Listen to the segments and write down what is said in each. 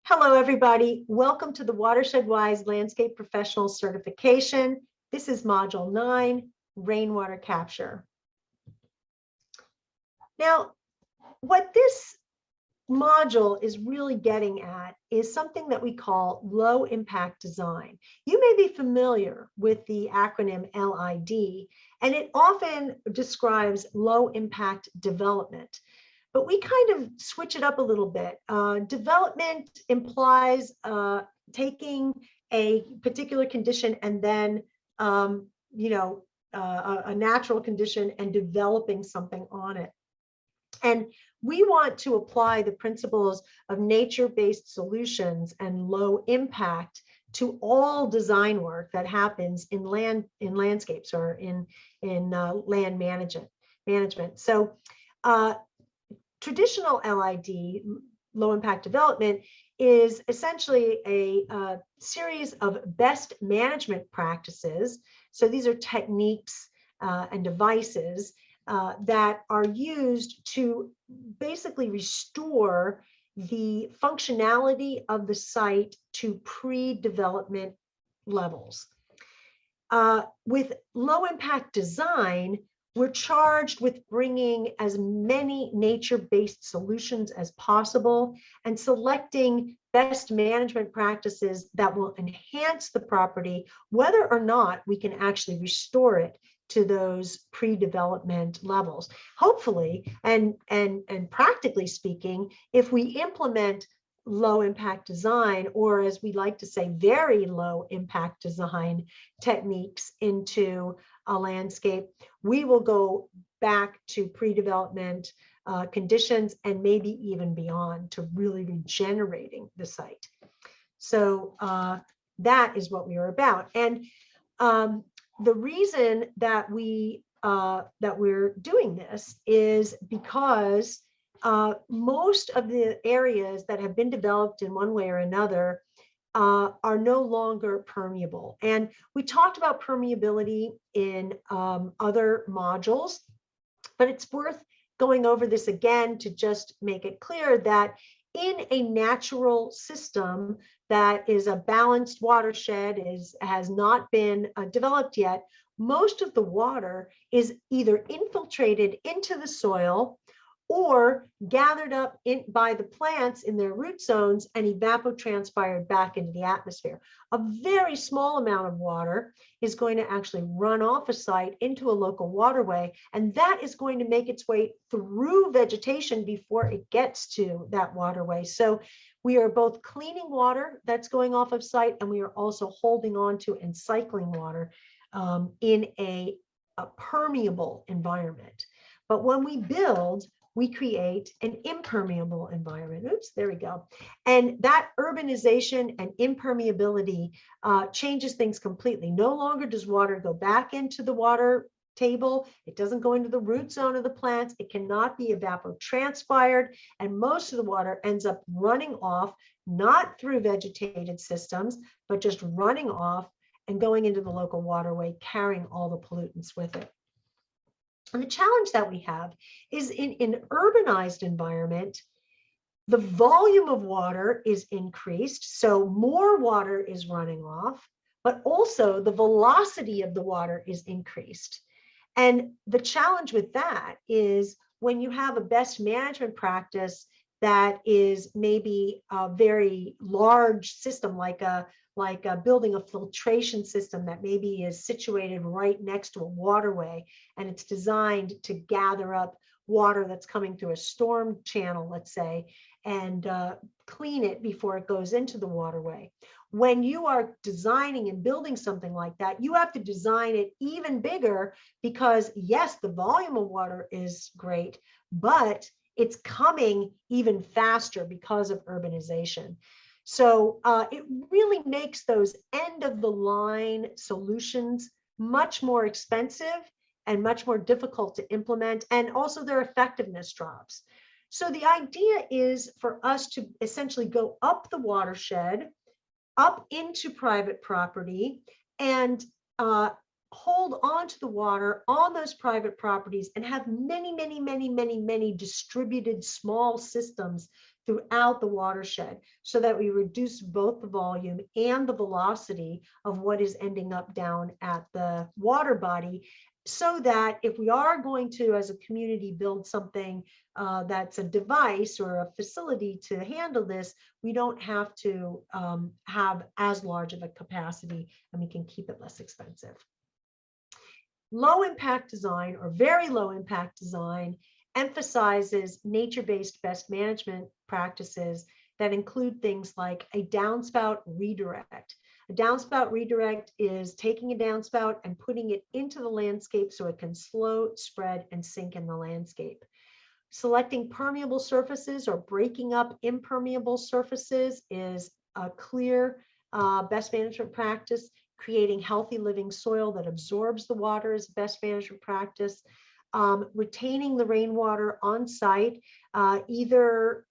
Hello, everybody. Welcome to the Watershed Wise Landscape Professional Certification. This is Module 9, Rainwater Capture. Now, what this module is really getting at is something that we call low impact design. You may be familiar with the acronym LID, and it often describes low impact development. But we kind of switch it up a little bit. Development implies taking a particular condition and then, a natural condition and developing something on it. And we want to apply the principles of nature-based solutions and low impact to all design work that happens in landscapes or in land management. So. Traditional LID, low impact development, is essentially a series of best management practices. So these are techniques and devices that are used to basically restore the functionality of the site to pre-development levels. With low impact design, we're charged with bringing as many nature-based solutions as possible and selecting best management practices that will enhance the property, whether or not we can actually restore it to those pre-development levels. Hopefully, and practically speaking, if we implement low impact design, or as we like to say, very low impact design techniques into a landscape, we will go back to pre-development conditions and maybe even beyond to really regenerating the site. So that is what we are about. And the reason that we're doing this is because most of the areas that have been developed in one way or another are no longer permeable. And we talked about permeability in other modules, but it's worth going over this again to just make it clear that in a natural system that is a balanced watershed, has not been developed yet, most of the water is either infiltrated into the soil or gathered up by the plants in their root zones and evapotranspired back into the atmosphere. A very small amount of water is going to actually run off a site into a local waterway, and that is going to make its way through vegetation before it gets to that waterway. So we are both cleaning water that's going off of site, and we are also holding on to and cycling water in a permeable environment. But when we build, we create an impermeable environment. Oops, there we go. And that urbanization and impermeability changes things completely. No longer does water go back into the water table. It doesn't go into the root zone of the plants. It cannot be evapotranspired. And most of the water ends up running off, not through vegetated systems, but just running off and going into the local waterway, carrying all the pollutants with it. And the challenge that we have is in an urbanized environment, the volume of water is increased, so more water is running off, but also the velocity of the water is increased. And the challenge with that is when you have a best management practice that is maybe a very large system, like building a filtration system that maybe is situated right next to a waterway, and it's designed to gather up water that's coming through a storm channel, let's say, and clean it before it goes into the waterway. When you are designing and building something like that, you have to design it even bigger because, yes, the volume of water is great, but it's coming even faster because of urbanization. So it really makes those end-of-the-line solutions much more expensive and much more difficult to implement, and also their effectiveness drops. So the idea is for us to essentially go up the watershed, up into private property, and hold on to the water on those private properties and have many distributed small systems throughout the watershed so that we reduce both the volume and the velocity of what is ending up down at the water body, so that if we are going to, as a community, build something that's a device or a facility to handle this, we don't have to have as large of a capacity, and we can keep it less expensive. Low impact design, or very low impact design, emphasizes nature-based best management practices that include things like a downspout redirect. A downspout redirect is taking a downspout and putting it into the landscape so it can slow, spread, and sink in the landscape. Selecting permeable surfaces or breaking up impermeable surfaces is a clear best management practice. Creating healthy living soil that absorbs the water is best management practice. Retaining the rainwater on site, either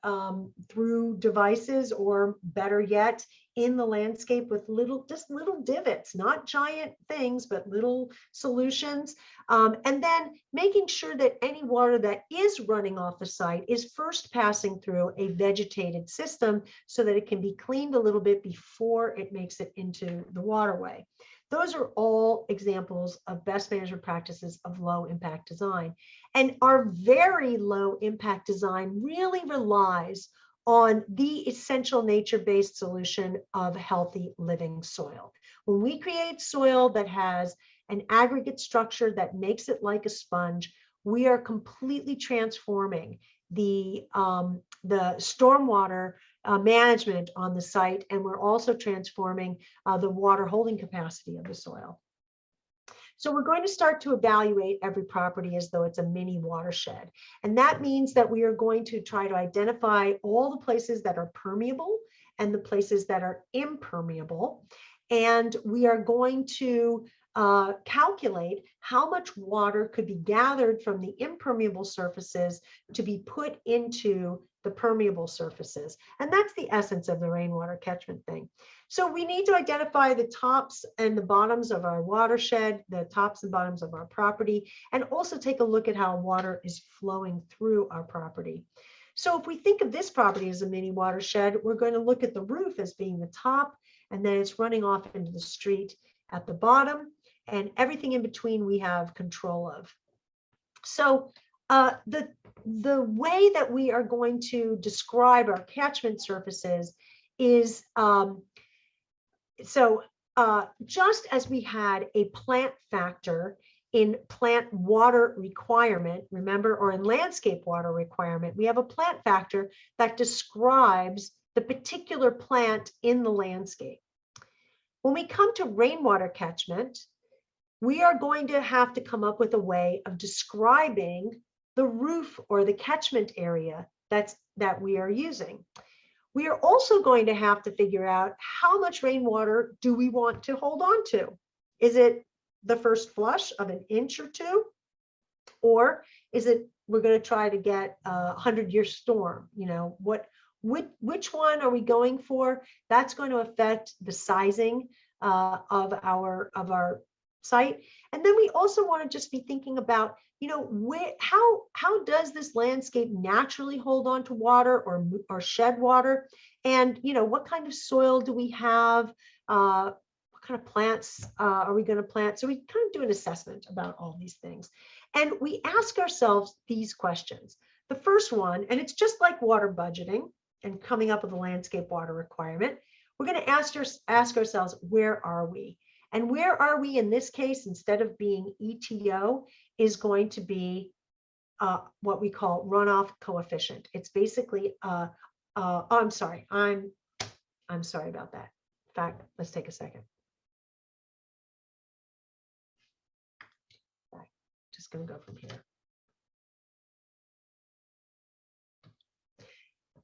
through devices or, better yet, in the landscape with just little divots, not giant things, but little solutions. And then making sure that any water that is running off the site is first passing through a vegetated system so that it can be cleaned a little bit before it makes it into the waterway. Those are all examples of best management practices of low impact design. And our very low impact design really relies on the essential nature-based solution of healthy living soil. When we create soil that has an aggregate structure that makes it like a sponge, we are completely transforming the stormwater management on the site, and we're also transforming the water holding capacity of the soil. So we're going to start to evaluate every property as though it's a mini watershed. And that means that we are going to try to identify all the places that are permeable and the places that are impermeable. And we are going to calculate how much water could be gathered from the impermeable surfaces to be put into the permeable surfaces. And that's the essence of the rainwater catchment thing. So we need to identify the tops and the bottoms of our watershed, the tops and bottoms of our property, and also take a look at how water is flowing through our property. So if we think of this property as a mini watershed, we're going to look at the roof as being the top, and then it's running off into the street at the bottom, and everything in between we have control of. So the way that we are going to describe our catchment surfaces is, just as we had a plant factor in plant water requirement, remember, or in landscape water requirement, we have a plant factor that describes the particular plant in the landscape. When we come to rainwater catchment, we are going to have to come up with a way of describing the roof or the catchment area that we are using. We are also going to have to figure out how much rainwater do we want to hold on to. Is it the first flush of an inch or two? Or is it, we're going to try to get a 100-year storm? You know, which one are we going for? That's going to affect the sizing of our site. And then we also want to just be thinking about, you know, how does this landscape naturally hold on to water or shed water? And, you know, what kind of soil do we have? What kind of plants are we going to plant? So we kind of do an assessment about all these things. And we ask ourselves these questions. The first one, and it's just like water budgeting and coming up with a landscape water requirement, we're going to ask ourselves, where are we? And where are we in this case, instead of being ETO, is going to be what we call runoff coefficient. It's basically, oh, I'm sorry. I'm sorry about that. In fact, let's take a second. Right. Just going to go from here.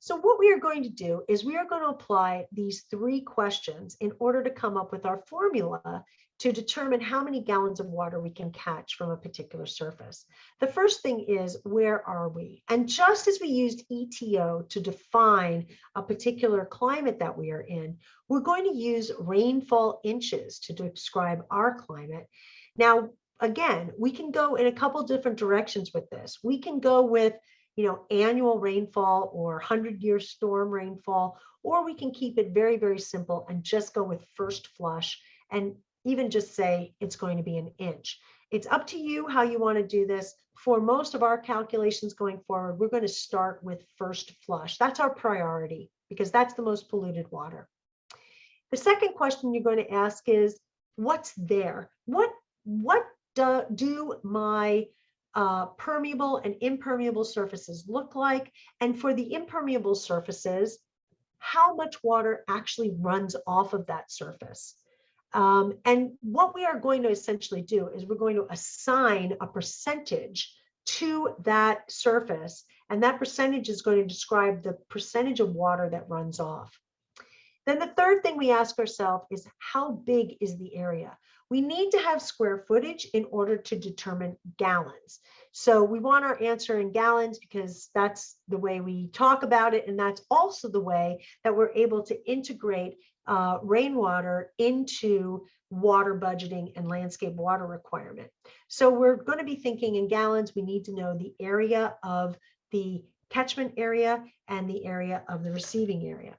So what we are going to do is we are going to apply these three questions in order to come up with our formula to determine how many gallons of water we can catch from a particular surface. The first thing is, where are we? And just as we used ETO to define a particular climate that we are in, we're going to use rainfall inches to describe our climate. Now, again, we can go in a couple different directions with this. We can go with annual rainfall or 100-year storm rainfall, or we can keep it very, very simple and just go with first flush and even just say it's going to be an inch. It's up to you how you want to do this. For most of our calculations going forward, we're going to start with first flush. That's our priority because that's the most polluted water. The second question you're going to ask is, what's there? What do my permeable and impermeable surfaces look like? And for the impermeable surfaces, how much water actually runs off of that surface? And what we are going to essentially do is we're going to assign a percentage to that surface, and that percentage is going to describe the percentage of water that runs off. Then the third thing we ask ourselves is, how big is the area? We need to have square footage in order to determine gallons. So we want our answer in gallons because that's the way we talk about it. And that's also the way that we're able to integrate rainwater into water budgeting and landscape water requirement. So we're going to be thinking in gallons. We need to know the area of the catchment area and the area of the receiving area.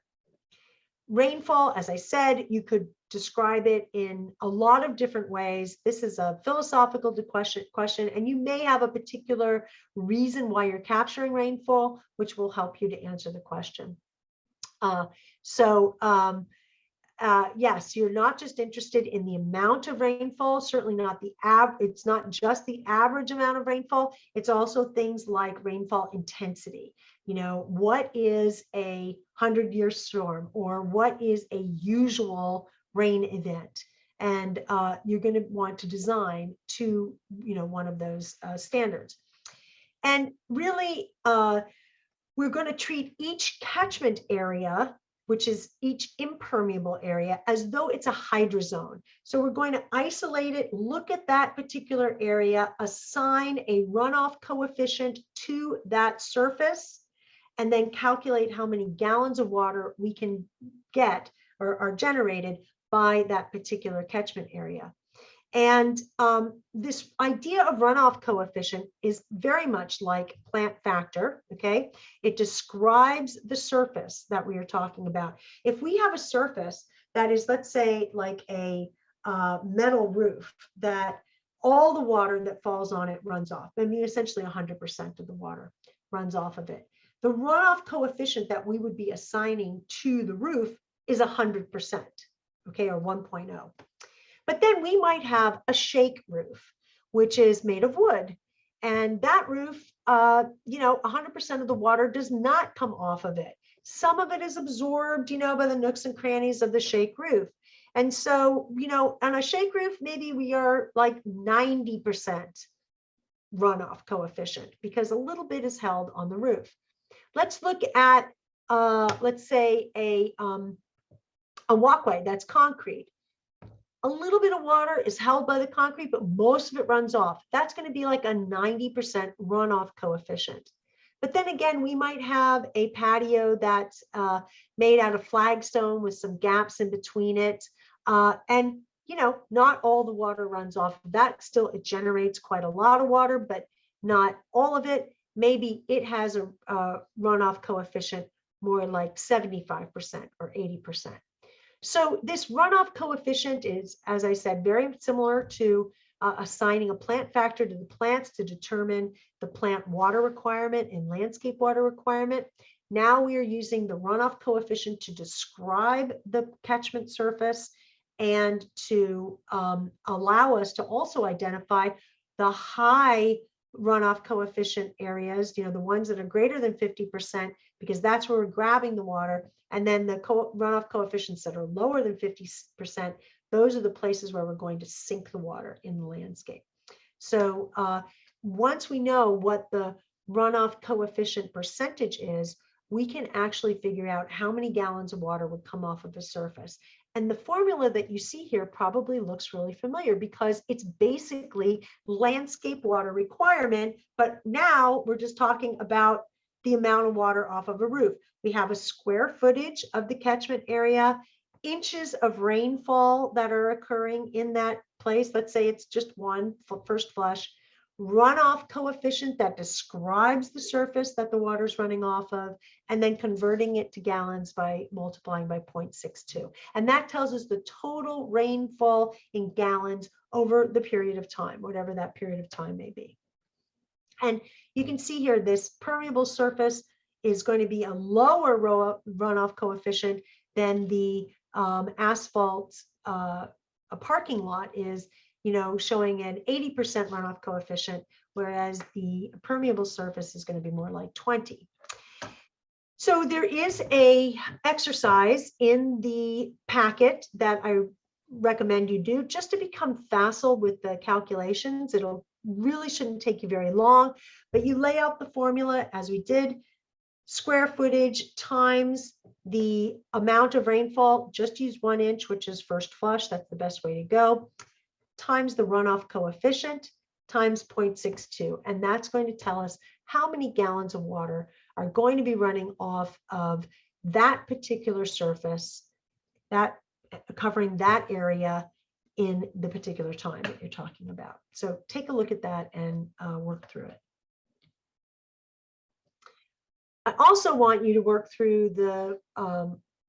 Rainfall, as I said, you could describe it in a lot of different ways. This is a philosophical question, and you may have a particular reason why you're capturing rainfall, which will help you to answer the question. Yes, you're not just interested in the amount of rainfall, certainly not the it's not just the average amount of rainfall. It's also things like rainfall intensity. What is a 100-year storm, or what is a usual rain event? And you're going to want to design to, one of those standards. And really, we're going to treat each catchment area, which is each impermeable area, as though it's a hydrozone. So we're going to isolate it, look at that particular area, assign a runoff coefficient to that surface, and then calculate how many gallons of water we can get or are generated by that particular catchment area. And this idea of runoff coefficient is very much like plant factor, okay? It describes the surface that we are talking about. If we have a surface that is, let's say, like a metal roof, that all the water that falls on it runs off, I mean, essentially 100% of the water runs off of it. The runoff coefficient that we would be assigning to the roof is 100%, okay, or 1.0. But then we might have a shake roof, which is made of wood. And that roof, 100% of the water does not come off of it. Some of it is absorbed, by the nooks and crannies of the shake roof. And so, on a shake roof, maybe we are like 90% runoff coefficient because a little bit is held on the roof. Let's look at, let's say, a walkway that's concrete. A little bit of water is held by the concrete, but most of it runs off. That's going to be like a 90% runoff coefficient. But then again, we might have a patio that's made out of flagstone with some gaps in between it. And, not all the water runs off of that. Still, it generates quite a lot of water, but not all of it. Maybe it has a runoff coefficient more like 75% or 80%. So this runoff coefficient is, as I said, very similar to assigning a plant factor to the plants to determine the plant water requirement and landscape water requirement. Now we are using the runoff coefficient to describe the catchment surface and to allow us to also identify the high runoff coefficient areas, the ones that are greater than 50%, because that's where we're grabbing the water. And then the runoff coefficients that are lower than 50%, those are the places where we're going to sink the water in the landscape. So once we know what the runoff coefficient percentage is, we can actually figure out how many gallons of water would come off of the surface. And the formula that you see here probably looks really familiar because it's basically landscape water requirement, but now we're just talking about the amount of water off of a roof. We have a square footage of the catchment area, inches of rainfall that are occurring in that place. Let's say it's just one first flush. runoff coefficient that describes the surface that the water is running off of, and then converting it to gallons by multiplying by 0.62. And that tells us the total rainfall in gallons over the period of time, whatever that period of time may be. And you can see here, this permeable surface is going to be a lower runoff coefficient than the asphalt a parking lot is, showing an 80% runoff coefficient, whereas the permeable surface is going to be more like 20. So there is a exercise in the packet that I recommend you do just to become facile with the calculations. It'll really shouldn't take you very long, but you lay out the formula as we did, square footage times the amount of rainfall, just use 1 inch, which is first flush, that's the best way to go, times the runoff coefficient times 0.62. And that's going to tell us how many gallons of water are going to be running off of that particular surface, that covering that area in the particular time that you're talking about. So take a look at that and work through it. I also want you to work through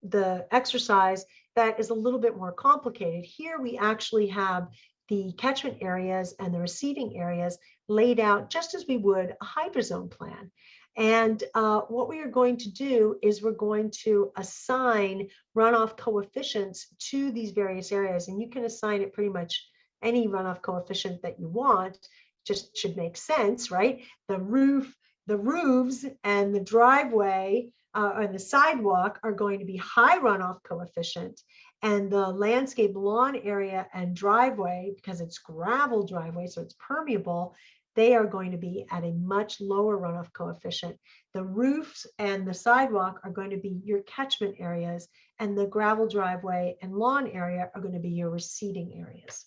the exercise that is a little bit more complicated. Here we actually have the catchment areas and the receiving areas laid out just as we would a hydrozone plan. And what we are going to do is we're going to assign runoff coefficients to these various areas. And you can assign it pretty much any runoff coefficient that you want, just should make sense, right? The roofs and the driveway and the sidewalk are going to be high runoff coefficient, and the landscape lawn area and driveway, because it's gravel driveway, so it's permeable, they are going to be at a much lower runoff coefficient. The roofs and the sidewalk are going to be your catchment areas, and the gravel driveway and lawn area are going to be your receding areas.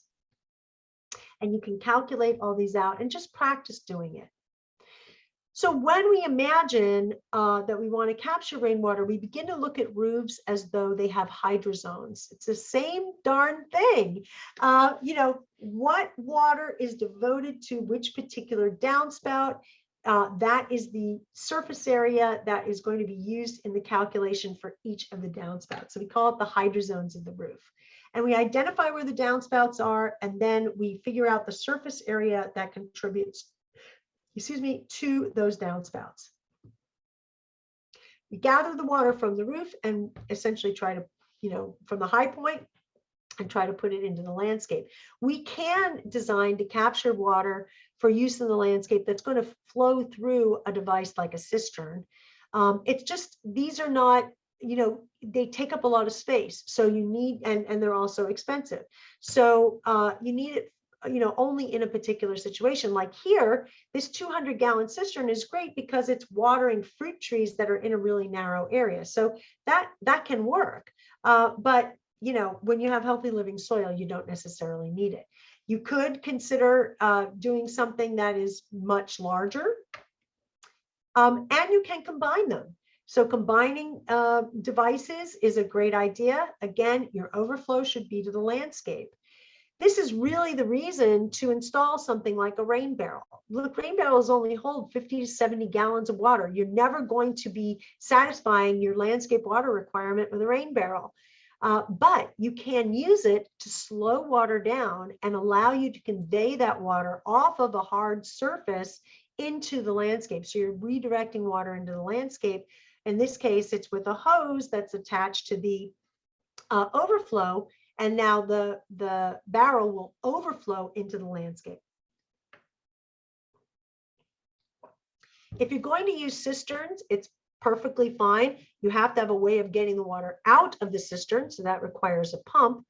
And you can calculate all these out and just practice doing it. So when we imagine that we want to capture rainwater, we begin to look at roofs as though they have hydrozones. It's the same darn thing. What water is devoted to which particular downspout, that is the surface area that is going to be used in the calculation for each of the downspouts. So we call it the hydrozones of the roof. And we identify where the downspouts are, and then we figure out the surface area that contributes to those downspouts. We gather the water from the roof and essentially try to, from the high point, and try to put it into the landscape. We can design to capture water for use in the landscape that's going to flow through a device like a cistern. It's just, these are not, they take up a lot of space. So you need, and they're also expensive. So you need it only in a particular situation. Like here, this 200-gallon cistern is great because it's watering fruit trees that are in a really narrow area. So that can work. But when you have healthy living soil, you don't necessarily need it. You could consider doing something that is much larger, and you can combine them. So combining devices is a great idea. Again, your overflow should be to the landscape. This is really the reason to install something like a rain barrel. Look, rain barrels only hold 50 to 70 gallons of water. You're never going to be satisfying your landscape water requirement with a rain barrel. But you can use it to slow water down and allow you to convey that water off of a hard surface into the landscape. So you're redirecting water into the landscape. In this case, it's with a hose that's attached to the overflow. And now the barrel will overflow into the landscape. If you're going to use cisterns, it's perfectly fine. You have to have a way of getting the water out of the cistern, so that requires a pump.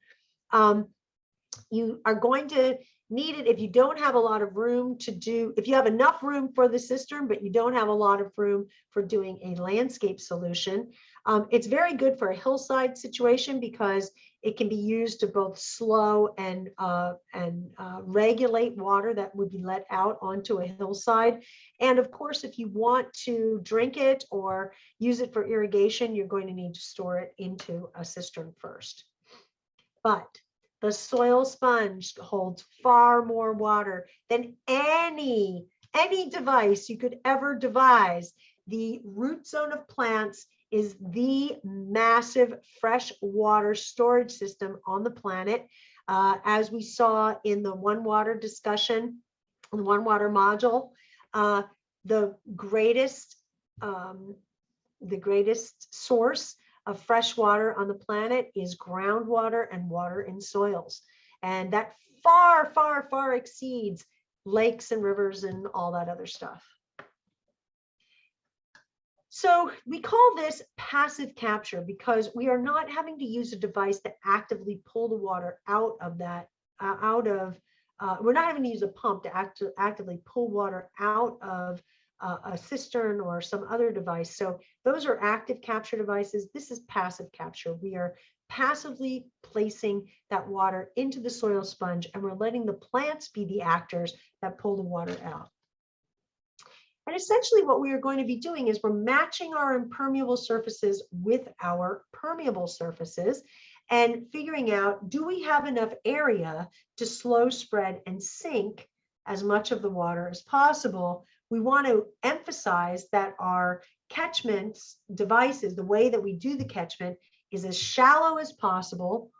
You are going to need it if you don't have a lot of room to do, if you have enough room for the cistern, but you don't have a lot of room for doing a landscape solution. It's very good for a hillside situation because it can be used to both slow and regulate water that would be let out onto a hillside. And of course, if you want to drink it or use it for irrigation, you're going to need to store it into a cistern first. But The soil sponge holds far more water than any device you could ever devise. The root zone of plants is the massive fresh water storage system on the planet. As we saw in the One Water discussion, the One Water module, the greatest source of fresh water on the planet is groundwater and water in soils. And that far, far, far exceeds lakes and rivers and all that other stuff. So we call this passive capture because we are not having to use a device to actively pull the water out of that, we're not having to use a pump to actively pull water out of a cistern or some other device. So those are active capture devices. This is passive capture. We are passively placing that water into the soil sponge, and we're letting the plants be the actors that pull the water out. And essentially what we are going to be doing is we're matching our impermeable surfaces with our permeable surfaces and figuring out, do we have enough area to slow spread and sink as much of the water as possible? We want to emphasize that our catchment devices, the way that we do the catchment, is as shallow as possible,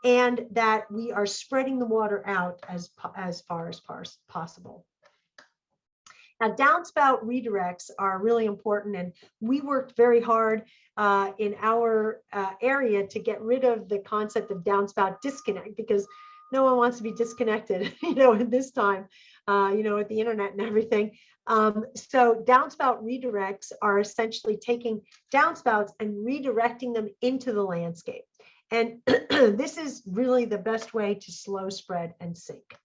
and that we are spreading the water out as far as possible. Now, downspout redirects are really important, and we worked very hard in our area to get rid of the concept of downspout disconnect, because no one wants to be disconnected, at this time, with the internet and everything. So downspout redirects are essentially taking downspouts and redirecting them into the landscape. And this is really the best way to slow spread and sink.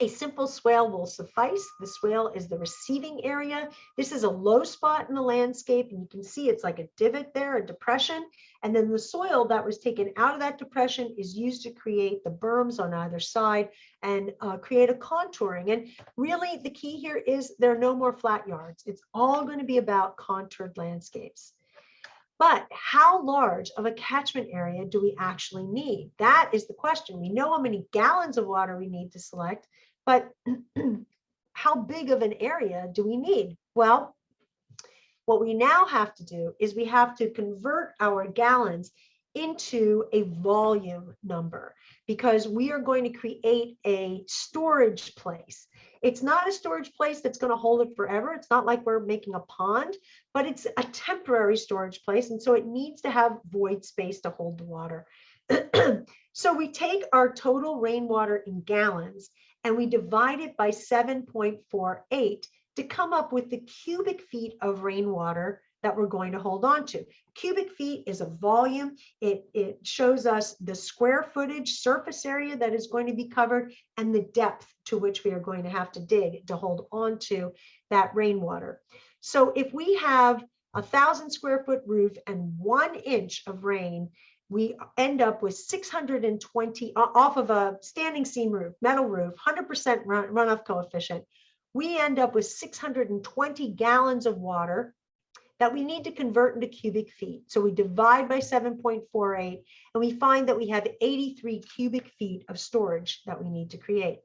A simple swale will suffice. The swale is the receiving area. This is a low spot in the landscape, and you can see it's like a divot there, a depression. And then the soil that was taken out of that depression is used to create the berms on either side and create a contouring. And really the key here is there are no more flat yards. It's all going to be about contoured landscapes. But how large of a catchment area do we actually need? That is the question. We know how many gallons of water we need to select, but how big of an area do we need? Well, what we now have to do is we have to convert our gallons into a volume number, because we are going to create a storage place. It's not a storage place that's going to hold it forever. It's not like we're making a pond, but it's a temporary storage place. And so it needs to have void space to hold the water. So we take our total rainwater in gallons and we divide it by 7.48 to come up with the cubic feet of rainwater that we're going to hold on to. Cubic feet is a volume. It shows us the square footage surface area that is going to be covered and the depth to which we are going to have to dig to hold on to that rainwater. So if we have 1,000 square foot roof and 1 inch of rain, we end up with 620 off of a standing seam roof, metal roof, 100% runoff coefficient. We end up with 620 gallons of water that we need to convert into cubic feet. So we divide by 7.48 and we find that we have 83 cubic feet of storage that we need to create.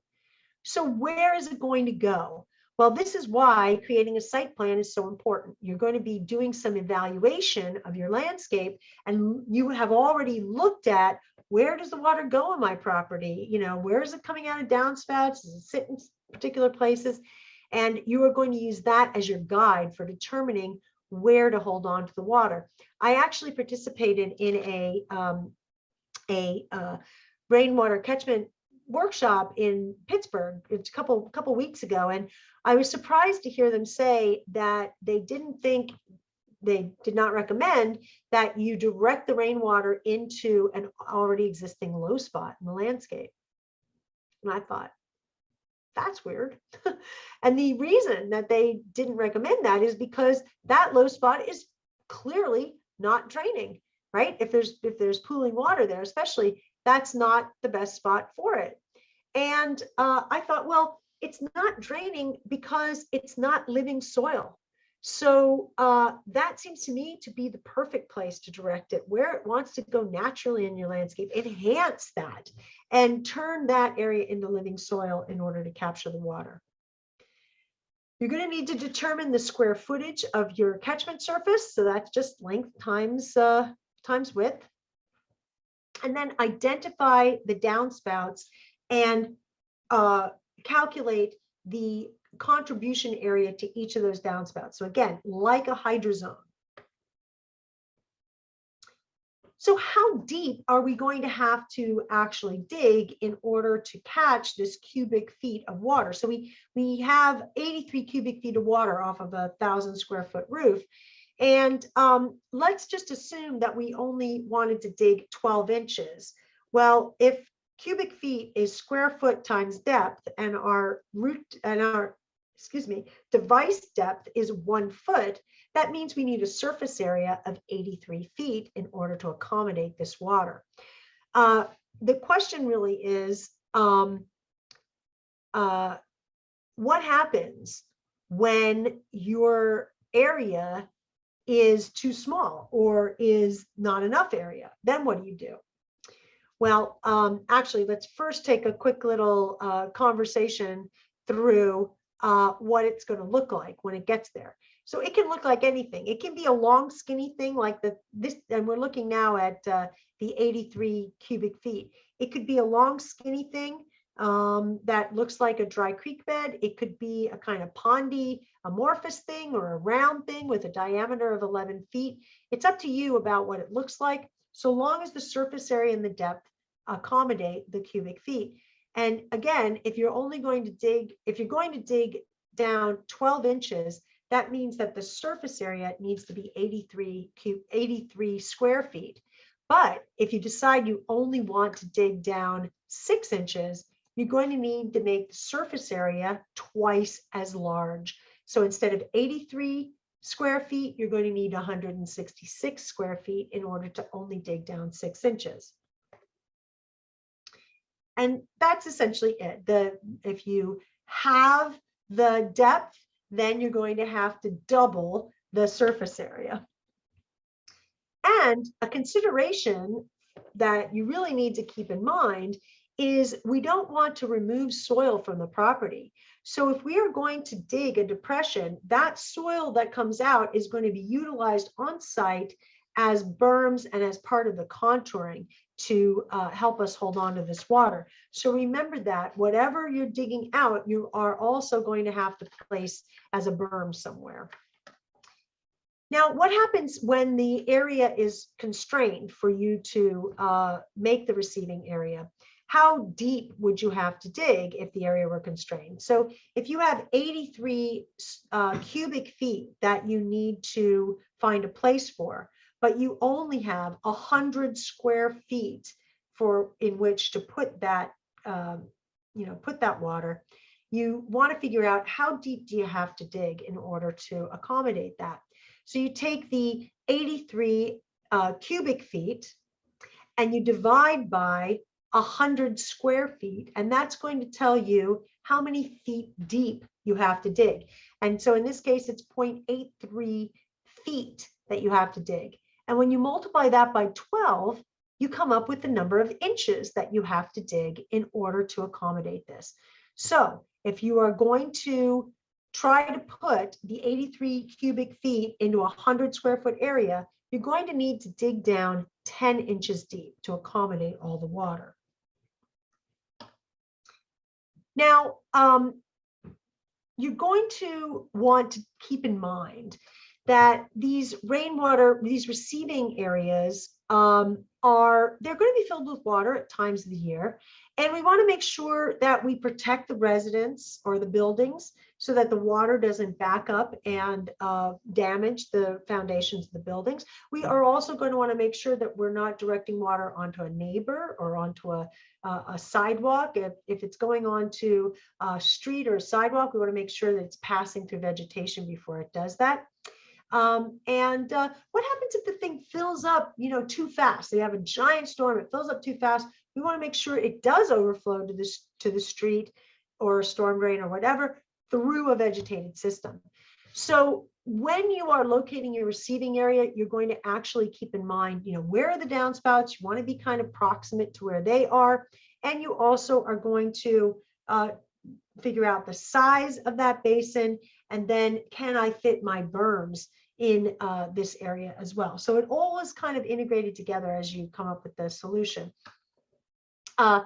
So where is it going to go? Well, this is why creating a site plan is so important. You're going to be doing some evaluation of your landscape, and you have already looked at, where does the water go on my property? Where is it coming out of downspouts? Does it sit in particular places? And you are going to use that as your guide for determining where to hold on to the water. I actually participated in a rainwater catchment workshop in Pittsburgh a couple weeks ago, and I was surprised to hear them say that they did not recommend that you direct the rainwater into an already existing low spot in the landscape. And I thought, that's weird. And the reason that they didn't recommend that is because that low spot is clearly not draining, right? If there's pooling water there, especially, that's not the best spot for it. And I thought, well, it's not draining because it's not living soil. So that seems to me to be the perfect place to direct it, where it wants to go naturally in your landscape. Enhance that and turn that area into living soil in order to capture the water. You're going to need to determine the square footage of your catchment surface. So that's just length times width. And then identify the downspouts and calculate the contribution area to each of those downspouts. So again, like a hydrozone. So how deep are we going to have to actually dig in order to catch this cubic feet of water? So we have 83 cubic feet of water off of a 1,000 square foot roof. And let's just assume that we only wanted to dig 12 inches. Well, if cubic feet is square foot times depth and our device depth is 1 foot, that means we need a surface area of 83 feet in order to accommodate this water. The question really is, what happens when your area is too small or is not enough area? Then what do you do? Well, actually, let's first take a quick little conversation through what it's going to look like when it gets there. So it can look like anything. It can be a long, skinny thing like this, and we're looking now at the 83 cubic feet. It could be a long, skinny thing that looks like a dry creek bed. It could be a kind of pondy, amorphous thing, or a round thing with a diameter of 11 feet. It's up to you about what it looks like, so long as the surface area and the depth accommodate the cubic feet. And again, if you're going to dig down 12 inches, that means that the surface area needs to be 83 square feet. But if you decide you only want to dig down 6 inches, you're going to need to make the surface area twice as large. So instead of 83 square feet, you're going to need 166 square feet in order to only dig down 6 inches. And that's essentially it. If you have the depth, then you're going to have to double the surface area. And a consideration that you really need to keep in mind is we don't want to remove soil from the property. So if we are going to dig a depression, that soil that comes out is going to be utilized on site as berms and as part of the contouring to help us hold on to this water. So remember that whatever you're digging out, you are also going to have to place as a berm somewhere. Now, what happens when the area is constrained for you to make the receiving area? How deep would you have to dig if the area were constrained? So if you have 83 cubic feet that you need to find a place for, but you only have 100 square feet in which to put that, put that water, you want to figure out how deep do you have to dig in order to accommodate that. So you take the 83 cubic feet and you divide by 100 square feet, and that's going to tell you how many feet deep you have to dig. And so in this case, it's 0.83 feet that you have to dig. And when you multiply that by 12, you come up with the number of inches that you have to dig in order to accommodate this. So if you are going to try to put the 83 cubic feet into a 100 square foot area, you're going to need to dig down 10 inches deep to accommodate all the water. Now, you're going to want to keep in mind that these receiving areas they're going to be filled with water at times of the year. And we want to make sure that we protect the residents or the buildings so that the water doesn't back up and damage the foundations of the buildings. We are also going to want to make sure that we're not directing water onto a neighbor or onto a sidewalk. If it's going onto a street or a sidewalk, we want to make sure that it's passing through vegetation before it does that. What happens if the thing fills up, too fast? They have a giant storm, it fills up too fast. We want to make sure it does overflow to the street or a storm drain or whatever through a vegetated system. So when you are locating your receiving area, you're going to actually keep in mind, where are the downspouts? You want to be kind of proximate to where they are. And you also are going to figure out the size of that basin, and then can I fit my berms in this area as well? So it all is kind of integrated together as you come up with the solution. I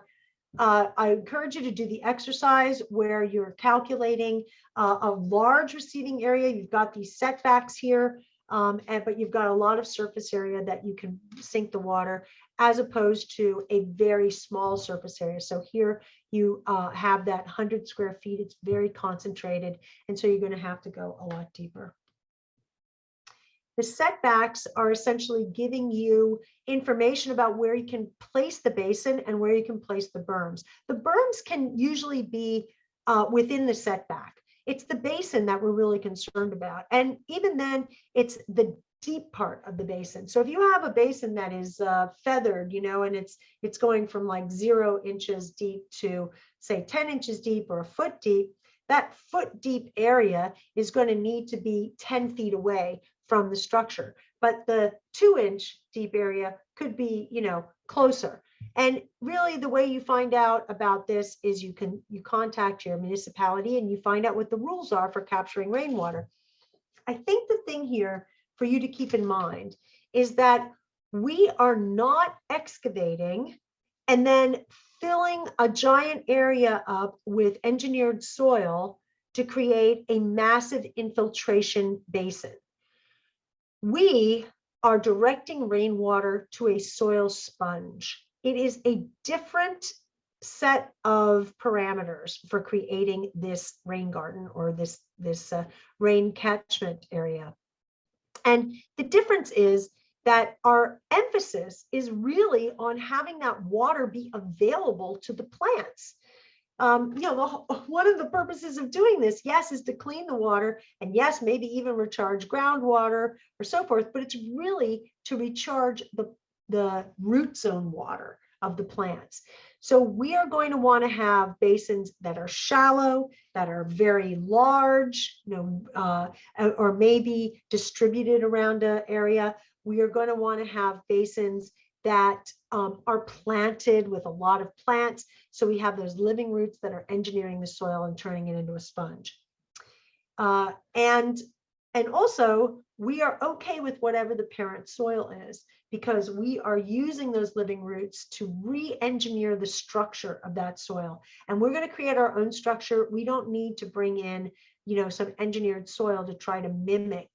encourage you to do the exercise where you're calculating a large receiving area. You've got these setbacks here, but you've got a lot of surface area that you can sink the water, as opposed to a very small surface area. So here you have that 100 square feet. It's very concentrated, and so you're going to have to go a lot deeper. The setbacks are essentially giving you information about where you can place the basin and where you can place the berms. The berms can usually be within the setback. It's the basin that we're really concerned about. And even then, it's the deep part of the basin. So if you have a basin that is feathered, and it's going from like 0 inches deep to say 10 inches deep or a foot deep, that foot deep area is going to need to be 10 feet away from the structure, but the 2-inch deep area could be, closer. And really the way you find out about this is you contact your municipality and you find out what the rules are for capturing rainwater. I think the thing here for you to keep in mind is that we are not excavating and then filling a giant area up with engineered soil to create a massive infiltration basin. We are directing rainwater to a soil sponge. It is a different set of parameters for creating this rain garden or this rain catchment area. And the difference is that our emphasis is really on having that water be available to the plants. One of the purposes of doing this, yes, is to clean the water, and yes, maybe even recharge groundwater or so forth, but it's really to recharge the root zone water of the plants. So we are going to want to have basins that are shallow, that are very large, or maybe distributed around an area. We are going to want to have basins that are planted with a lot of plants. So we have those living roots that are engineering the soil and turning it into a sponge. And also we are okay with whatever the parent soil is, because we are using those living roots to re-engineer the structure of that soil. And we're going to create our own structure. We don't need to bring in, some engineered soil to try to mimic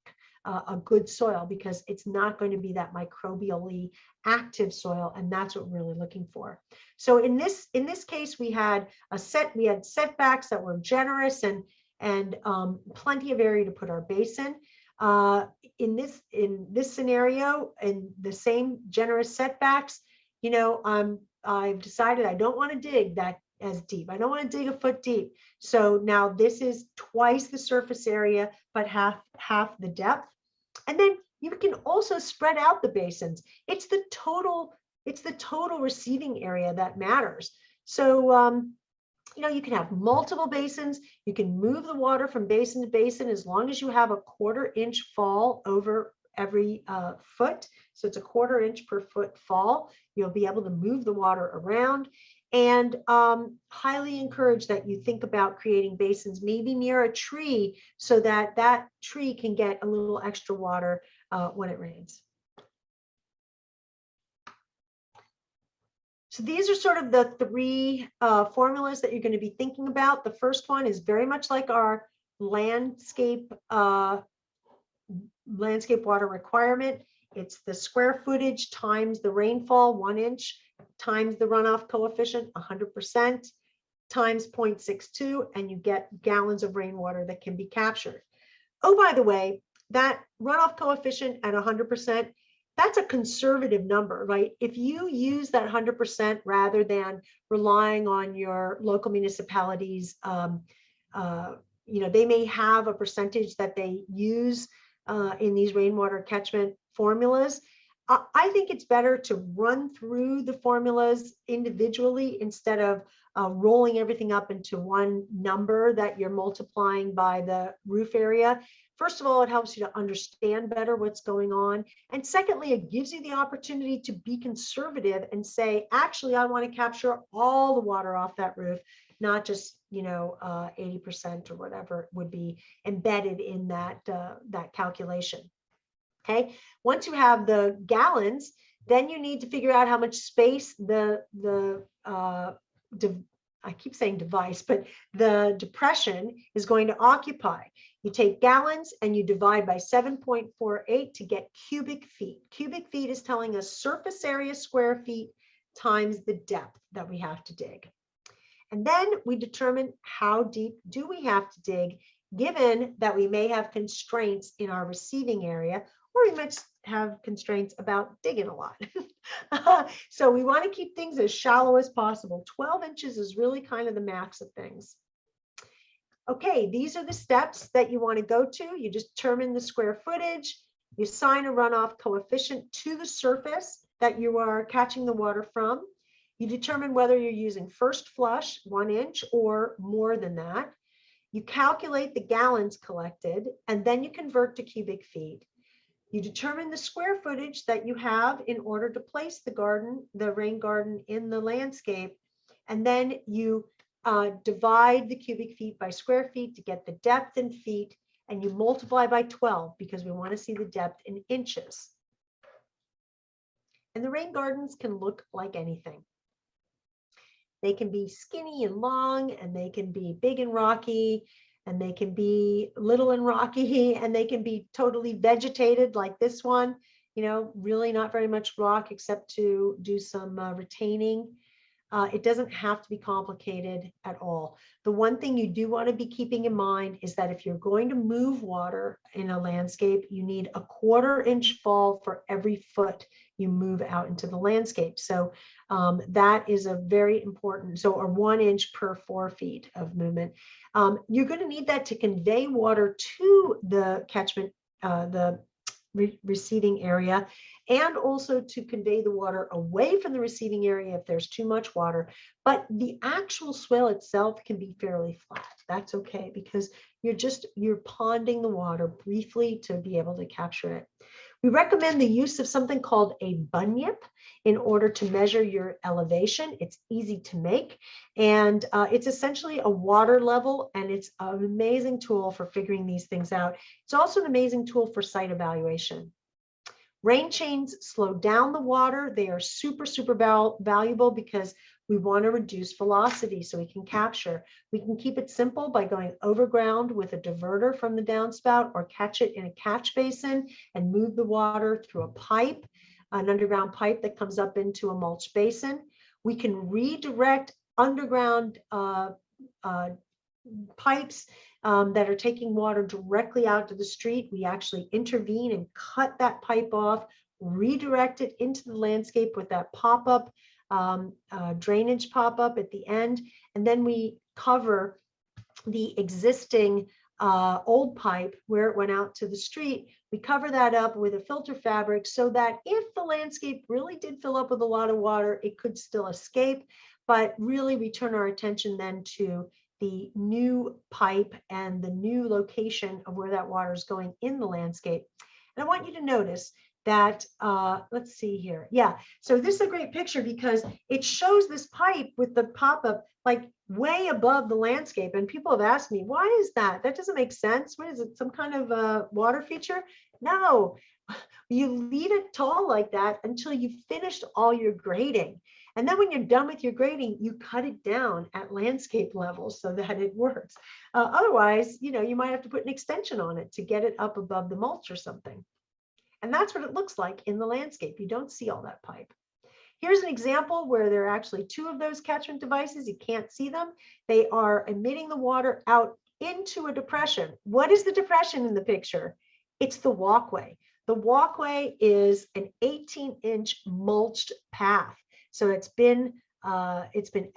a good soil, because it's not going to be that microbially active soil, and that's what we're really looking for. So in this case, we had setbacks that were generous and plenty of area to put our basin. In this scenario, in the same generous setbacks, I've decided I don't want to dig that as deep. I don't want to dig a foot deep. So now this is twice the surface area, but half the depth. And then you can also spread out the basins. It's the total receiving area that matters. So you can have multiple basins. You can move the water from basin to basin as long as you have a 1/4 inch fall over every foot. So it's a 1/4 inch per foot fall. You'll be able to move the water around. And highly encourage that you think about creating basins maybe near a tree, so that that tree can get a little extra water when it rains. So these are sort of the 3 formulas that you're going to be thinking about. The first one is very much like our landscape water requirement. It's the square footage times the rainfall, 1 inch, times the runoff coefficient, 100%, times 0.62, and you get gallons of rainwater that can be captured. Oh, by the way, that runoff coefficient at 100%, that's a conservative number, right? If you use that 100% rather than relying on your local municipalities, they may have a percentage that they use in these rainwater catchment formulas. I think it's better to run through the formulas individually instead of rolling everything up into one number that you're multiplying by the roof area. First of all, it helps you to understand better what's going on. And secondly, it gives you the opportunity to be conservative and say, actually, I want to capture all the water off that roof, not just 80% or whatever would be embedded in that calculation. Okay, once you have the gallons, then you need to figure out how much space I keep saying device, but the depression is going to occupy. You take gallons and you divide by 7.48 to get cubic feet. Cubic feet is telling us surface area square feet times the depth that we have to dig. And then we determine how deep do we have to dig, given that we may have constraints in our receiving area, or we might have constraints about digging a lot. So we want to keep things as shallow as possible. 12 inches is really kind of the max of things. Okay, these are the steps that you want to go to. You determine the square footage, you assign a runoff coefficient to the surface that you are catching the water from. You determine whether you're using first flush, 1 inch, or more than that. You calculate the gallons collected, and then you convert to cubic feet. You determine the square footage that you have in order to place the rain garden in the landscape. And then you divide the cubic feet by square feet to get the depth in feet, and you multiply by 12 because we want to see the depth in inches. And the rain gardens can look like anything. They can be skinny and long, and they can be big and rocky, and they can be little and rocky, and they can be totally vegetated like this one, really not very much rock except to do some retaining. It doesn't have to be complicated at all. The one thing you do want to be keeping in mind is that if you're going to move water in a landscape, you need a 1/4 inch fall for every foot you move out into the landscape. So that is a very important, or 1 inch per 4 feet of movement. You're going to need that to convey water to the catchment, the receiving area, and also to convey the water away from the receiving area if there's too much water. But the actual swale itself can be fairly flat. That's okay, because you're ponding the water briefly to be able to capture it. We recommend the use of something called a bunyip in order to measure your elevation. It's easy to make, and it's essentially a water level, and it's an amazing tool for figuring these things out. It's also an amazing tool for site evaluation. Rain chains slow down the water. They are super, super valuable because we want to reduce velocity so we can capture. We can keep it simple by going overground with a diverter from the downspout, or catch it in a catch basin and move the water through a pipe, an underground pipe that comes up into a mulch basin. We can redirect underground pipes that are taking water directly out to the street. We actually intervene and cut that pipe off, redirect it into the landscape with that pop-up, drainage pop-up at the end, and then we cover the existing old pipe where it went out to the street. We cover that up with a filter fabric so that if the landscape really did fill up with a lot of water, it could still escape, but really we turn our attention then to the new pipe and the new location of where that water is going in the landscape. And I want you to notice that, let's see here. Yeah, so this is a great picture because it shows this pipe with the pop-up like way above the landscape. And people have asked me, why is that? That doesn't make sense. What is it, some kind of water feature? No, you leave it tall like that until you've finished all your grading. And then when you're done with your grading, you cut it down at landscape level so that it works. Otherwise, you might have to put an extension on it to get it up above the mulch or something. And that's what it looks like in the landscape. You don't see all that pipe. Here's an example where there are actually 2 of those catchment devices. You can't see them. They are emitting the water out into a depression. What is the depression in the picture? It's the walkway. The walkway is an 18-inch mulched path. So it's been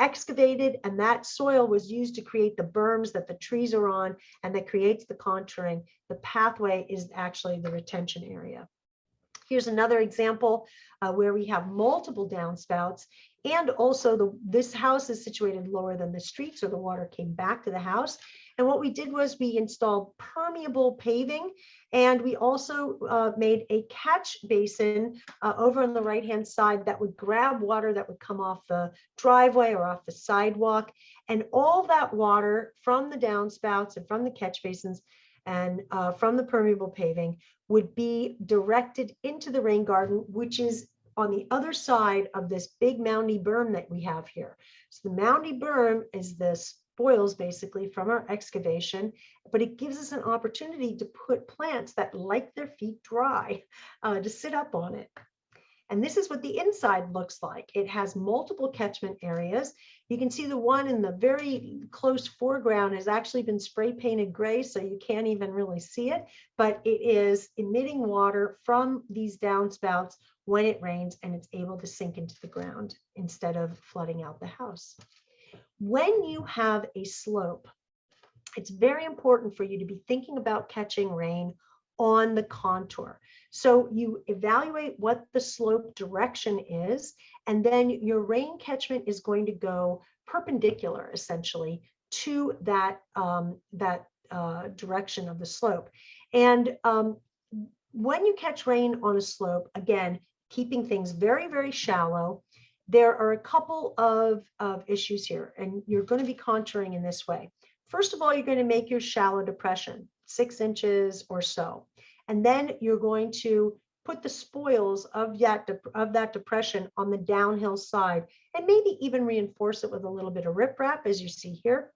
excavated, and that soil was used to create the berms that the trees are on, and that creates the contouring. The pathway is actually the retention area. Here's another example where we have multiple downspouts, and also this house is situated lower than the street, so the water came back to the house. And what we did was we installed permeable paving, and we also made a catch basin over on the right-hand side that would grab water that would come off the driveway or off the sidewalk. And all that water from the downspouts and from the catch basins and from the permeable paving would be directed into the rain garden, which is on the other side of this big moundy berm that we have here. So the moundy berm is the spoils basically from our excavation, but it gives us an opportunity to put plants that like their feet dry to sit up on it. And this is what the inside looks like. It has multiple catchment areas. You can see the one in the very close foreground has actually been spray painted gray, so you can't even really see it, but it is emitting water from these downspouts when it rains, and it's able to sink into the ground instead of flooding out the house. When you have a slope, it's very important for you to be thinking about catching rain on the contour. So you evaluate what the slope direction is, and then your rain catchment is going to go perpendicular essentially to that, direction of the slope. And when you catch rain on a slope, again, keeping things very, very shallow, there are a couple of issues here, and you're going to be contouring in this way. First of all, you're going to make your shallow depression, 6 inches or so. And then you're going to put the spoils of that depression on the downhill side, and maybe even reinforce it with a little bit of riprap, as you see here.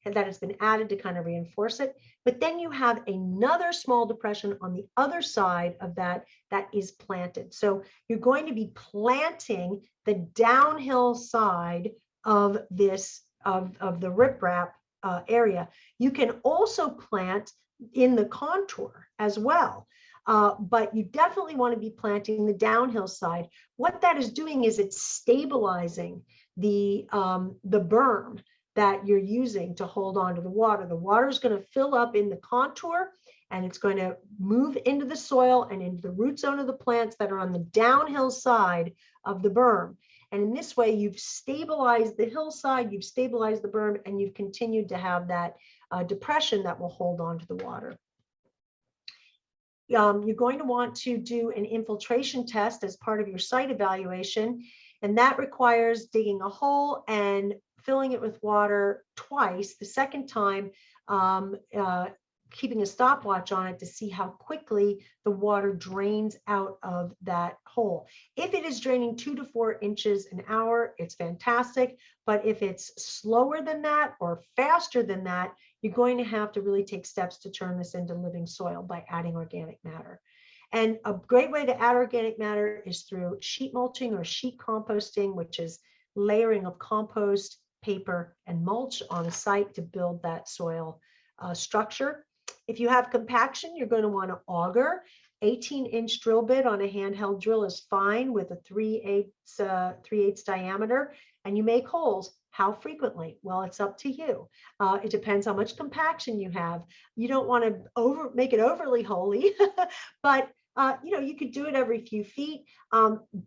And that has been added to kind of reinforce it. But then you have another small depression on the other side of that is planted. So you're going to be planting the downhill side of this, of the riprap area. You can also plant in the contour as well. But you definitely want to be planting the downhill side. What that is doing is it's stabilizing the berm that you're using to hold on to the water. The water is going to fill up in the contour, and it's going to move into the soil and into the root zone of the plants that are on the downhill side of the berm. And in this way, you've stabilized the hillside, you've stabilized the berm, and you've continued to have that depression that will hold on to the water. You're going to want to do an infiltration test as part of your site evaluation, and that requires digging a hole and filling it with water twice. The second time, keeping a stopwatch on it to see how quickly the water drains out of that hole. If it is draining 2 to 4 inches an hour, it's fantastic. But if it's slower than that or faster than that, you're going to have to really take steps to turn this into living soil by adding organic matter. And a great way to add organic matter is through sheet mulching or sheet composting, which is layering of compost, paper, and mulch on a site to build that soil structure. If you have compaction, you're going to want to auger. 18-inch drill bit on a handheld drill is fine with a 3/8 diameter, and you make holes. How frequently? Well, it's up to you. It depends how much compaction you have. You don't want to make it overly holy, but you could do it every few feet,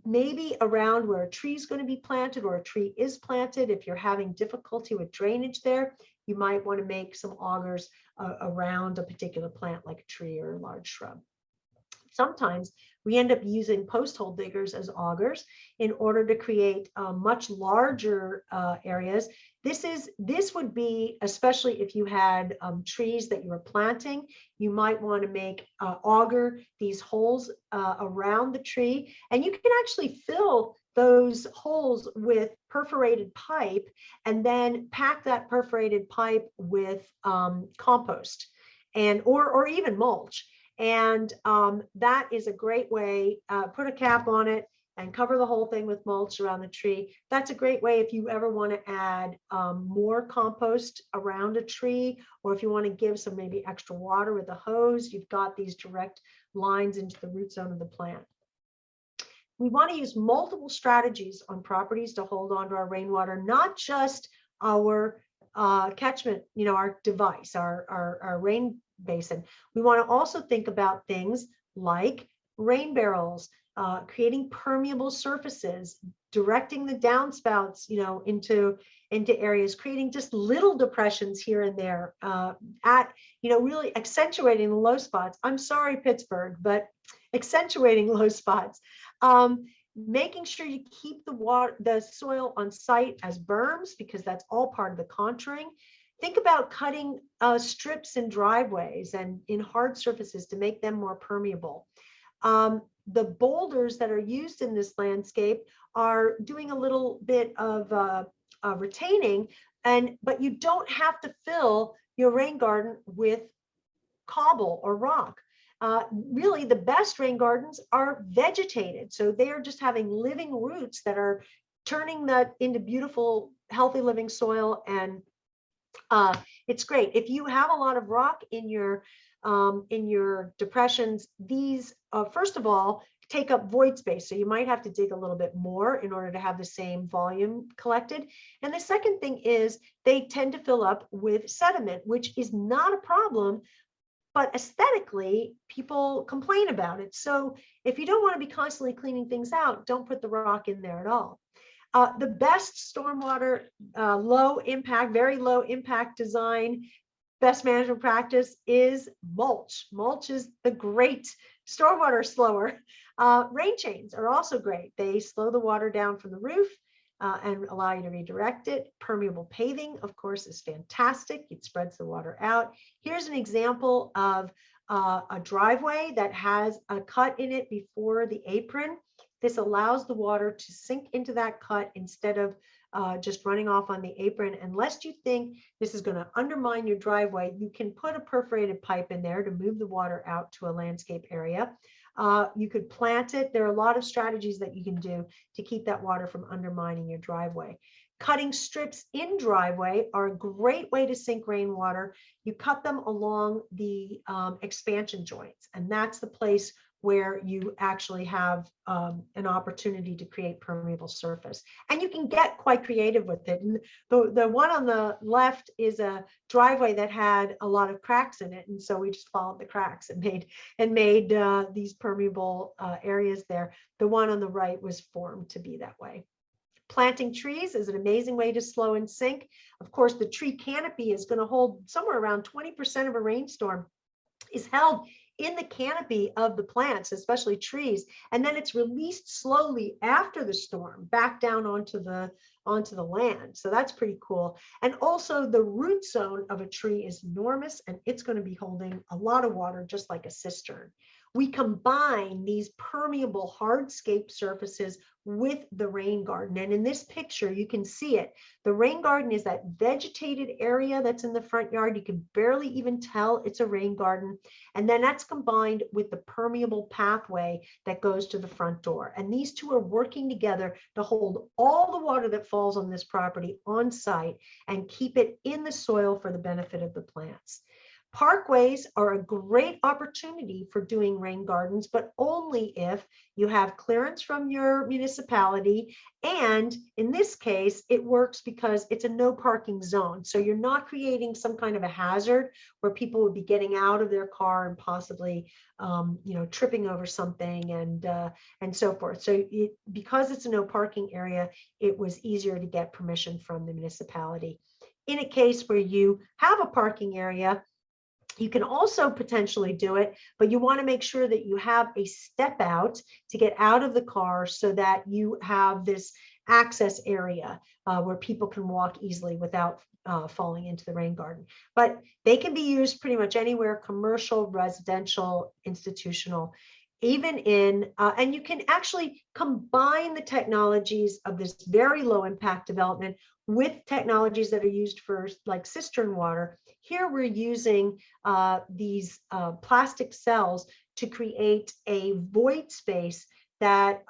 maybe around where a tree is going to be planted or a tree is planted. If you're having difficulty with drainage there, you might want to make some augers around a particular plant like a tree or a large shrub. Sometimes we end up using post hole diggers as augers in order to create much larger areas. This would be, especially if you had trees that you were planting, you might want to make auger these holes around the tree, and you can actually fill those holes with perforated pipe and then pack that perforated pipe with compost and or even mulch. And that is a great way. Put a cap on it and cover the whole thing with mulch around the tree. That's a great way if you ever want to add more compost around a tree, or if you want to give some maybe extra water with a hose. You've got these direct lines into the root zone of the plant. We want to use multiple strategies on properties to hold on to our rainwater, not just our catchment, our device, our rain basin. We want to also think about things like rain barrels, creating permeable surfaces, directing the downspouts, into areas, creating just little depressions here and there, really accentuating the low spots. I'm sorry, Pittsburgh, but accentuating low spots. Making sure you keep the soil on site as berms, because that's all part of the contouring. Think about cutting strips in driveways and in hard surfaces to make them more permeable. The boulders that are used in this landscape are doing a little bit of retaining, but you don't have to fill your rain garden with cobble or rock. Really, the best rain gardens are vegetated. So they are just having living roots that are turning that into beautiful, healthy living soil. And it's great. If you have a lot of rock in your depressions, these, first of all, take up void space. So you might have to dig a little bit more in order to have the same volume collected. And the second thing is they tend to fill up with sediment, which is not a problem, but aesthetically, people complain about it. So if you don't want to be constantly cleaning things out, don't put the rock in there at all. The best stormwater, low impact, very low impact design, best management practice is mulch. Mulch is the great stormwater slower. Rain chains are also great. They slow the water down from the roof and allow you to redirect it. Permeable paving, of course, is fantastic. It spreads the water out. Here's an example of a driveway that has a cut in it before the apron. This allows the water to sink into that cut instead of just running off on the apron. Unless you think this is going to undermine your driveway, you can put a perforated pipe in there to move the water out to a landscape area. You could plant it. There are a lot of strategies that you can do to keep that water from undermining your driveway. Cutting strips in driveway are a great way to sink rainwater. You cut them along the expansion joints, and that's the place where you actually have an opportunity to create permeable surface. And you can get quite creative with it. And the one on the left is a driveway that had a lot of cracks in it. And so we just followed the cracks and made these permeable areas there. The one on the right was formed to be that way. Planting trees is an amazing way to slow and sink. Of course, the tree canopy is going to hold somewhere around 20% of a rainstorm is held in the canopy of the plants, especially trees, and then it's released slowly after the storm back down onto the land. So that's pretty cool. And also the root zone of a tree is enormous, and it's going to be holding a lot of water, just like a cistern. We combine these permeable hardscape surfaces with the rain garden. And in this picture, you can see it. The rain garden is that vegetated area that's in the front yard. You can barely even tell it's a rain garden. And then that's combined with the permeable pathway that goes to the front door. And these two are working together to hold all the water that falls on this property on site and keep it in the soil for the benefit of the plants. Parkways are a great opportunity for doing rain gardens, but only if you have clearance from your municipality. And in this case, it works because it's a no parking zone. So you're not creating some kind of a hazard where people would be getting out of their car and possibly, tripping over something and so forth. So because it's a no parking area, it was easier to get permission from the municipality. In a case where you have a parking area, you can also potentially do it, but you want to make sure that you have a step out to get out of the car so that you have this access area where people can walk easily without falling into the rain garden. But they can be used pretty much anywhere, commercial, residential, institutional, even in, and you can actually combine the technologies of this very low impact development with technologies that are used for like cistern water. Here we're using these plastic cells to create a void space that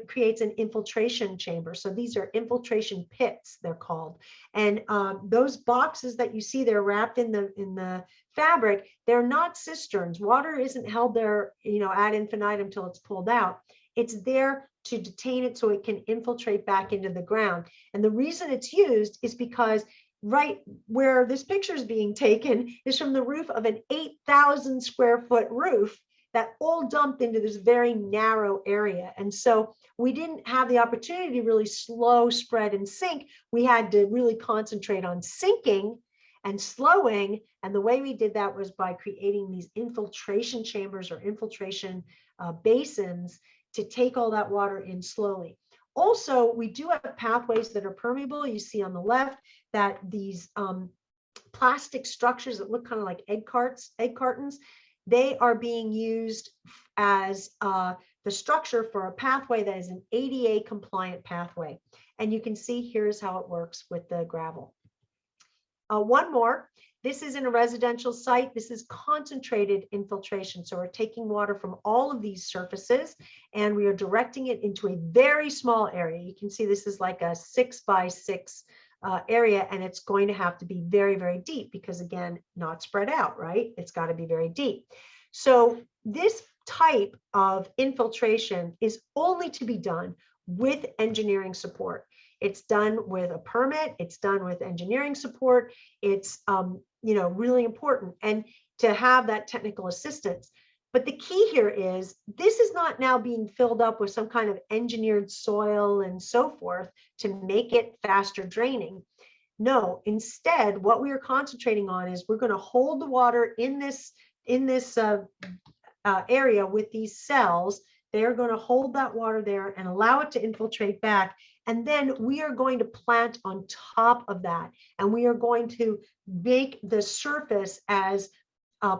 creates an infiltration chamber. So these are infiltration pits, they're called. And those boxes that you see, they're wrapped in the fabric, they're not cisterns. Water isn't held there, ad infinitum till it's pulled out. It's there to detain it so it can infiltrate back into the ground. And the reason it's used is because right where this picture is being taken is from the roof of an 8,000 square foot roof that all dumped into this very narrow area. And so we didn't have the opportunity to really slow, spread, and sink. We had to really concentrate on sinking and slowing. And the way we did that was by creating these infiltration chambers or infiltration basins to take all that water in slowly. Also, we do have pathways that are permeable. You see on the left that these plastic structures that look kind of like egg cartons, they are being used as the structure for a pathway that is an ADA compliant pathway. And you can see here's how it works with the gravel. One more. This is in a residential site. This is concentrated infiltration. So we're taking water from all of these surfaces and we are directing it into a very small area. You can see this is like a 6 by 6 area, and it's going to have to be very, very deep because, again, not spread out, right? It's got to be very deep. So this type of infiltration is only to be done with engineering support. It's done with a permit. It's done with engineering support. It's really important, and to have that technical assistance. But the key here is this is not now being filled up with some kind of engineered soil and so forth to make it faster draining. No, instead, what we are concentrating on is we're going to hold the water in this area with these cells. They're going to hold that water there and allow it to infiltrate back. And then we are going to plant on top of that. And we are going to make the surface as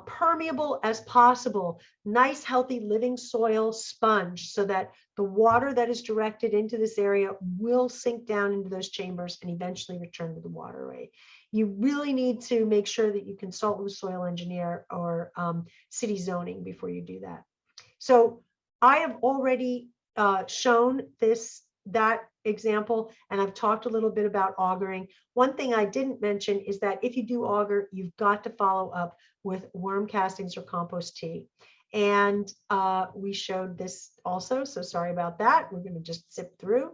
permeable as possible, nice, healthy, living soil sponge, so that the water that is directed into this area will sink down into those chambers and eventually return to the waterway. You really need to make sure that you consult with a soil engineer or city zoning before you do that. So I have already shown that example, and I've talked a little bit about augering. One thing I didn't mention is that if you do auger, you've got to follow up with worm castings or compost tea. And we showed this also, so sorry about that. We're going to just zip through.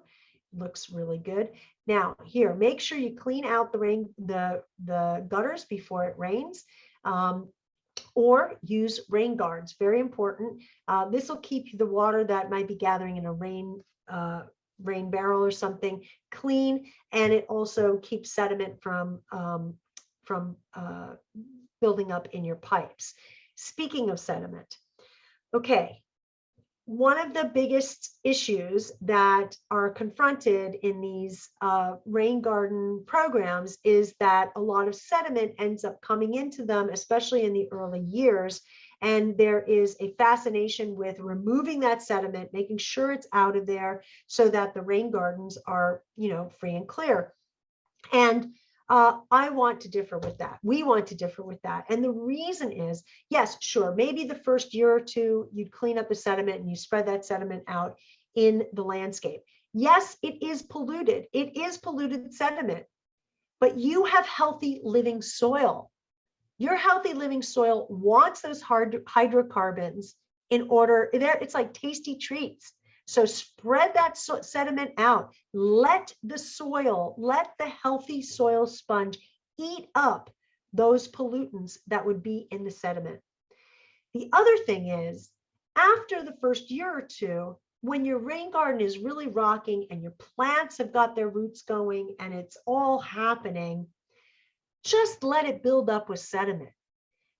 Looks really good. Now here, make sure you clean out the gutters before it rains. Or use rain guards, very important. This will keep the water that might be gathering in a rain barrel or something clean, and it also keeps sediment from building up in your pipes. Speaking of sediment, okay, one of the biggest issues that are confronted in these rain garden programs is that a lot of sediment ends up coming into them, especially in the early years. And there is a fascination with removing that sediment, making sure it's out of there so that the rain gardens are, free and clear. And I want to differ with that. We want to differ with that. And the reason is, yes, sure, maybe the first year or two, you'd clean up the sediment and you spread that sediment out in the landscape. Yes, it is polluted. It is polluted sediment, but you have healthy living soil. Your healthy living soil wants those hydrocarbons in order, it's like tasty treats. So spread that sediment out. Let the healthy soil sponge eat up those pollutants that would be in the sediment. The other thing is, after the first year or two, when your rain garden is really rocking and your plants have got their roots going and it's all happening, just let it build up with sediment.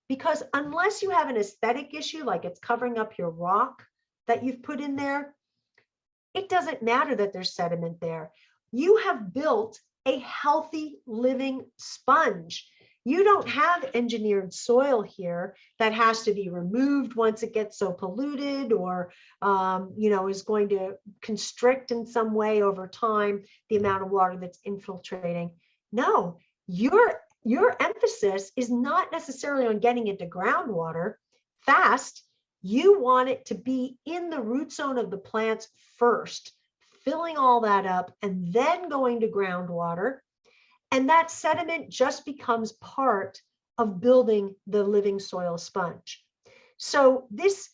Because unless you have an aesthetic issue, like it's covering up your rock that you've put in there, it doesn't matter that there's sediment there. You have built a healthy living sponge. You don't have engineered soil here that has to be removed once it gets so polluted or, is going to constrict in some way over time the amount of water that's infiltrating. No, your emphasis is not necessarily on getting it to groundwater fast. You want it to be in the root zone of the plants first, filling all that up and then going to groundwater. And that sediment just becomes part of building the living soil sponge. So this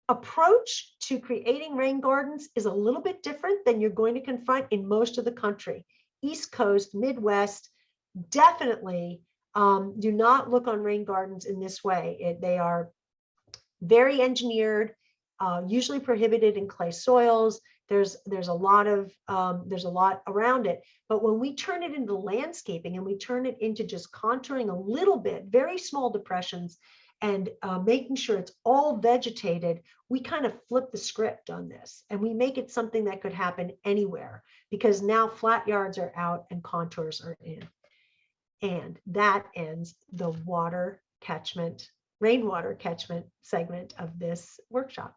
approach to creating rain gardens is a little bit different than you're going to confront in most of the country. East Coast, Midwest, definitely do not look on rain gardens in this way. They are very engineered, usually prohibited in clay soils. There's a lot around it. But when we turn it into landscaping and we turn it into just contouring a little bit, very small depressions, and making sure it's all vegetated, we kind of flip the script on this, and we make it something that could happen anywhere, because now flat yards are out and contours are in. And that ends the rainwater catchment segment of this workshop.